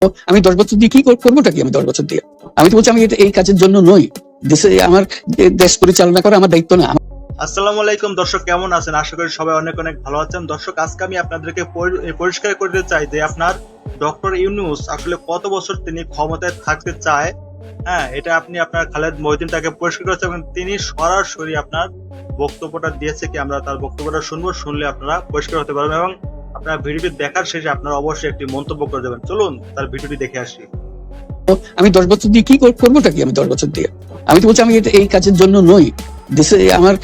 আমি 10 বছর দিয়ে কি করবোটা কি? আমি 10 বছর দিয়ে আমি তো বলছি আমি এই কাজের জন্য নই। দেশে আমার দেশ পরিচালনা করা আমার দায়িত্ব না। আসসালামু আলাইকুম দর্শক, কেমন আছেন? আশা করি সবাই অনেক অনেক ভালো আছেন। দর্শক, আজকে আমি আপনাদেরকে পরিষ্কার করতে চাই যে আপনার ডক্টর ইউনূস আসলে কত বছর তিনি ক্ষমতায় থাকতে চায়। হ্যাঁ, এটা আপনি আপনার খালেদ মহিউদ্দিন তাকে পরিষ্কার করেছে এবং তিনি সরাসরি আপনার বক্তব্যটা দিয়েছে কি আমরা তার বক্তব্যটা শুনবো, শুনলে আপনারা পরিষ্কার হতে পারবেন এবং আপনার ভিডিওটি দেখার শেষে আপনারা অবশ্যই একটি মন্তব্য করে দেবেন। চলুন তার ভিডিওটি দেখে আসি। আমি 10 বছর দিয়ে কি করবোটা কি? আমি 10 বছর দিয়ে আমি তো বলছি আমি এই কাজের জন্য নই। দেশে আমার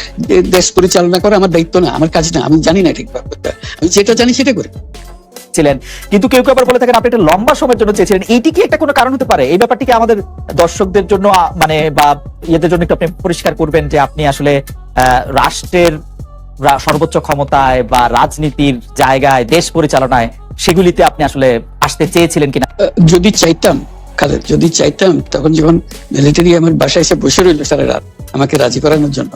দেশ পরিচালনা করা আমার দায়িত্ব না, আমার কাজ না। আমি জানি না ঠিক ব্যাপারটা, আমি যেটা জানি সেটা করি ছিলেন। কিন্তু কেউ কেউ আবার বলে থাকেন আপনি একটা লম্বা সময়ের জন্য চেয়েছিলেন। এইটি কি একটা কোনো কারণ হতে পারে? এই ব্যাপারটি কি আমাদের দর্শকদের জন্য মানে বা ইয়েদের জন্য একটু আপনি পরিষ্কার করবেন যে আপনি আসলে রাষ্ট্রের সর্বোচ্চ ক্ষমতায় বা রাজনীতির জায়গায় দেশ পরিচালনায় সেগুলিতে আপনি আসলে আসতে চেয়েছিলেন কিনা? যদি চাইতাম খালেদ, যদি চাইতাম তখন যখন মিলিটারি আমার বাসায় এসে বসে রইল সারা রাত আমাকে রাজি করানোর জন্য,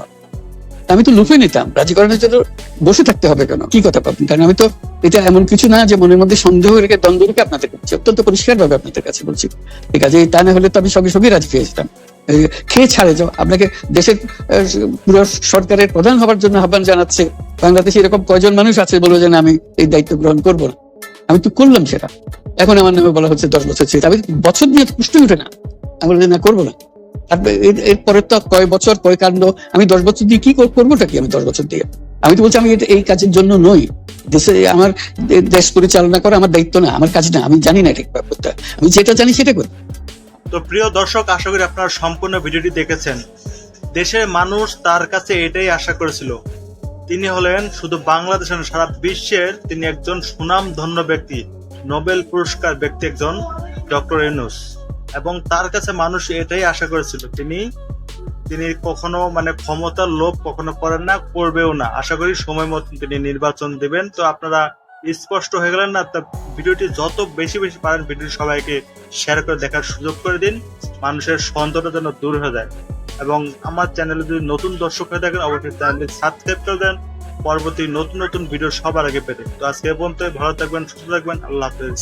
আমি তো লুফে নিতাম। রাজি করানোর জন্য বসে থাকতে হবে কেন? কি কথা পাবেন? কারণ আমি তো এটা এমন কিছু না যে মনের মধ্যে সন্দেহ রেখে দ্বন্দ্ব রেখে আপনাদের কাছে অত্যন্ত পরিষ্কার ভাবে আপনাদের কাছে বলছি। ঠিক আছে, তা না হলে তো আমি সঙ্গে সঙ্গে রাজি খেয়ে যেতাম। খেয়ে ছাড়ে যাও আপনাকে দেশের পুরো সরকারের প্রধান হবার জন্য আহ্বান জানাচ্ছে। বাংলাদেশে এরকম কয়জন মানুষ আছে বলে যে আমি এই দায়িত্ব গ্রহণ করবো না? আমি তো করলাম সেটা। এখন আমার নামে বলা হচ্ছে 10 বছর চেয়ে, আমি বছর দিয়ে পুষ্টি উঠে না। আমি বলি না, করবো না। এরপরে তো কয় বছর কয় কাণ্ড। আমি 10 বছর দিয়ে কি করবোটা কি? আমি 10 বছর দিয়ে আমি তো বলছি আমি এই কাজের জন্য নই। দেশে আমার দেশ পরিচালনা করা আমার দায়িত্ব না, আমার কাজ না। আমি জানি না ঠিক ব্যাপারটা, আমি যেটা জানি সেটা করি। তো প্রিয় দর্শক, আশা করি আপনারা সম্পূর্ণ ভিডিওটি দেখেছেন। দেশের মানুষ তার কাছে এটাই আশা করেছিল। তিনি হলেন শুধু বাংলাদেশের সারা বিশ্বের তিনি একজন সুনামধন্য ব্যক্তি, নোবেল পুরস্কার ব্যক্তি একজন ডক্টর ইউনূস। এবং তার কাছে মানুষ এটাই আশা করেছিল। তিনি কখনো ক্ষমতার লোভ কখনো করেন না, করবেও না। আশা করি সময় মতন তিনি নির্বাচন দেবেন। তো আপনারা স্পষ্ট হয়ে গেলেন না? তা ভিডিওটি যত বেশি বেশি পারেন ভিডিওটি সবাইকে শেয়ার করে দেখার সুযোগ করে দিন, মানুষের সন্দেহটা যেন দূর হয়ে যায়। এবং আমার চ্যানেলে যদি নতুন দর্শক হয়ে থাকেন অবশ্যই চ্যানেলটি সাবস্ক্রাইব করে দেন পরবর্তী নতুন নতুন ভিডিও সবার আগে পেতে। তো আজকে এ পর্যন্ত, ভালো থাকবেন, সুস্থ থাকবেন, আল্লাহ হাফেজ।